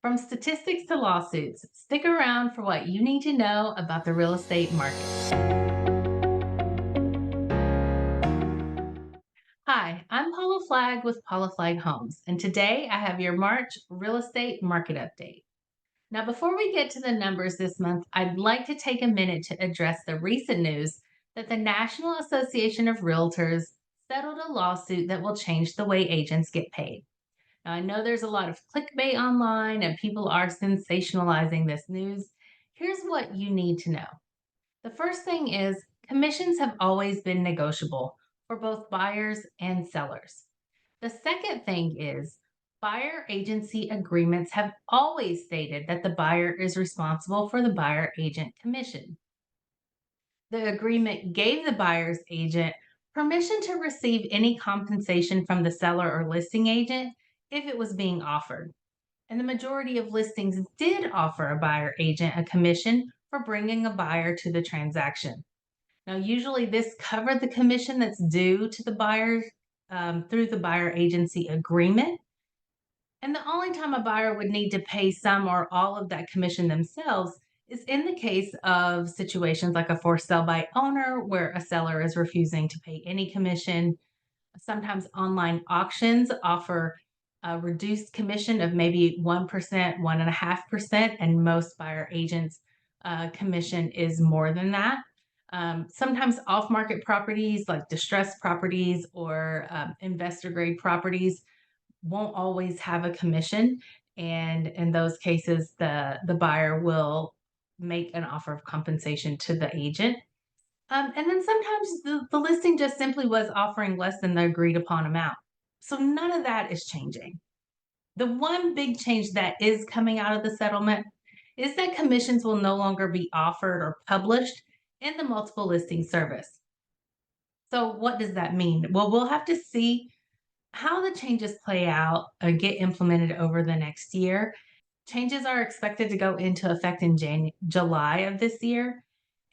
From statistics to lawsuits, stick around for what you need to know about the real estate market. Hi, I'm Paula Flagg with Paula Flagg Homes, and today I have your March real estate market update. Now, before we get to the numbers this month, I'd like to take a minute to address the recent news that the National Association of Realtors settled a lawsuit that will change the way agents get paid. Now, I know there's a lot of clickbait online and people are sensationalizing this news. Here's what you need to know. The first thing is commissions have always been negotiable for both buyers and sellers. The second thing is buyer agency agreements have always stated that the buyer is responsible for the buyer agent commission. The agreement gave the buyer's agent permission to receive any compensation from the seller or listing agent if it was being offered. And the majority of listings did offer a buyer agent a commission for bringing a buyer to the transaction. Now, usually this covered the commission that's due to the buyer through the buyer agency agreement. And the only time a buyer would need to pay some or all of that commission themselves is in the case of situations like a forced sale by owner, where a seller is refusing to pay any commission. Sometimes online auctions offer a reduced commission of maybe 1%, 1.5%, and most buyer agents' commission is more than that. Sometimes off market properties like distressed properties or investor grade properties won't always have a commission. And in those cases, the buyer will make an offer of compensation to the agent. And then sometimes the listing just simply was offering less than the agreed upon amount. So none of that is changing. The one big change that is coming out of the settlement is that commissions will no longer be offered or published in the multiple listing service. So, what does that mean? Well, we'll have to see how the changes play out and get implemented over the next year. Changes are expected to go into effect in July of this year.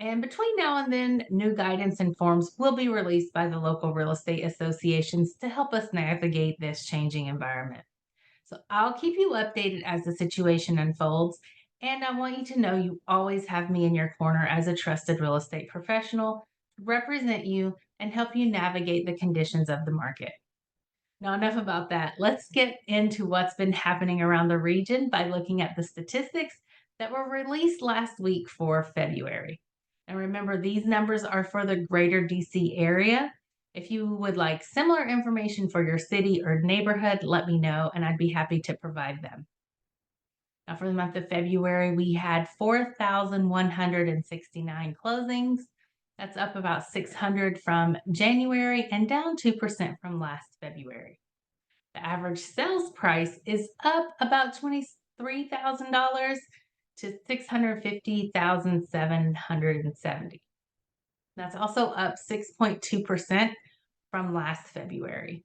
And between now and then, new guidance and forms will be released by the local real estate associations to help us navigate this changing environment. So I'll keep you updated as the situation unfolds. And I want you to know you always have me in your corner as a trusted real estate professional to represent you and help you navigate the conditions of the market. Now, enough about that. Let's get into what's been happening around the region by looking at the statistics that were released last week for February. And remember, these numbers are for the greater DC area. If you would like similar information for your city or neighborhood, let me know and I'd be happy to provide them. Now, for the month of February, we had 4,169 closings. That's up about 600 from January and down 2% from last February. The average sales price is up about $23,000 to $650,770. That's also up 6.2% from last February.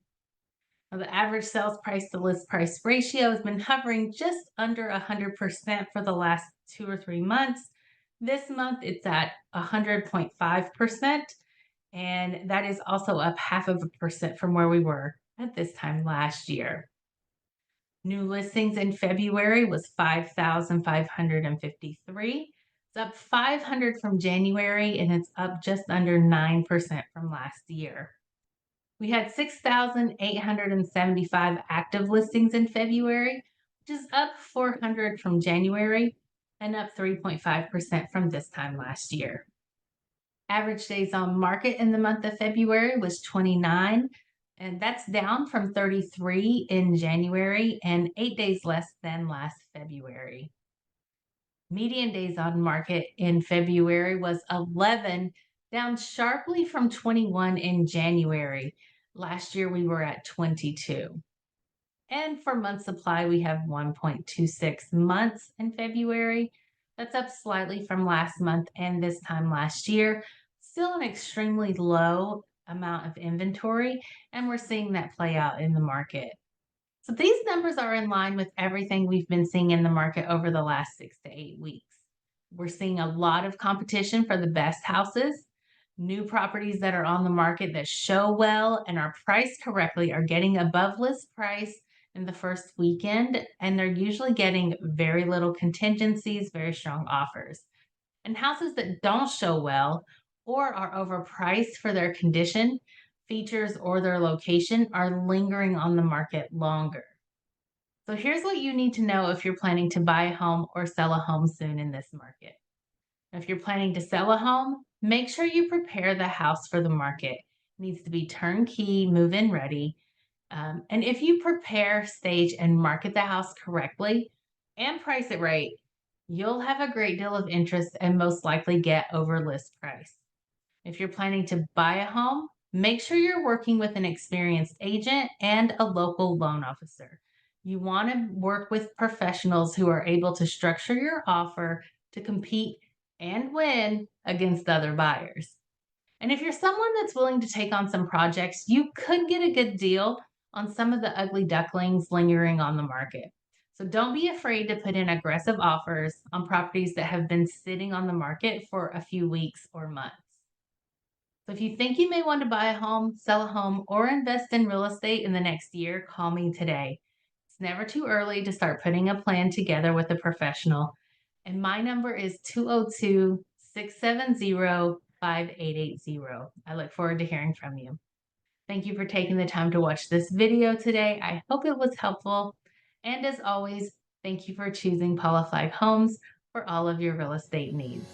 Now, the average sales price to list price ratio has been hovering just under 100% for the last 2 or 3 months. This month it's at 100.5%, and that is also up 0.5% from where we were at this time last year. New listings in February was 5,553. It's up 500 from January and it's up just under 9% from last year. We had 6,875 active listings in February, which is up 400 from January and up 3.5% from this time last year. Average days on market in the month of February was 29, and that's down from 33 in January and 8 days less than last February. Median days on market in February was 11, down sharply from 21 in January. Last year we were at 22. And for month supply, we have 1.26 months in February. That's up slightly from last month and this time last year. Still an extremely low amount of inventory, and we're seeing that play out in the market. So these numbers are in line with everything we've been seeing in the market over the last 6 to 8 weeks. We're seeing a lot of competition for the best houses. New properties that are on the market that show well and are priced correctly are getting above list price in the first weekend, and they're usually getting very little contingencies, very strong offers. And houses that don't show well or are overpriced for their condition, features, or their location are lingering on the market longer. So here's what you need to know if you're planning to buy a home or sell a home soon in this market. If you're planning to sell a home, make sure you prepare the house for the market. It needs to be turnkey, move in ready. And if you prepare, stage, and market the house correctly and price it right, you'll have a great deal of interest and most likely get over list price. If you're planning to buy a home, make sure you're working with an experienced agent and a local loan officer. You want to work with professionals who are able to structure your offer to compete and win against other buyers. And if you're someone that's willing to take on some projects, you could get a good deal on some of the ugly ducklings lingering on the market. So don't be afraid to put in aggressive offers on properties that have been sitting on the market for a few weeks or months. So if you think you may want to buy a home, sell a home, or invest in real estate in the next year, call me today. It's never too early to start putting a plan together with a professional. And my number is 202-670-5880. I look forward to hearing from you. Thank you for taking the time to watch this video today. I hope it was helpful. And as always, thank you for choosing Paula Flagg Homes for all of your real estate needs.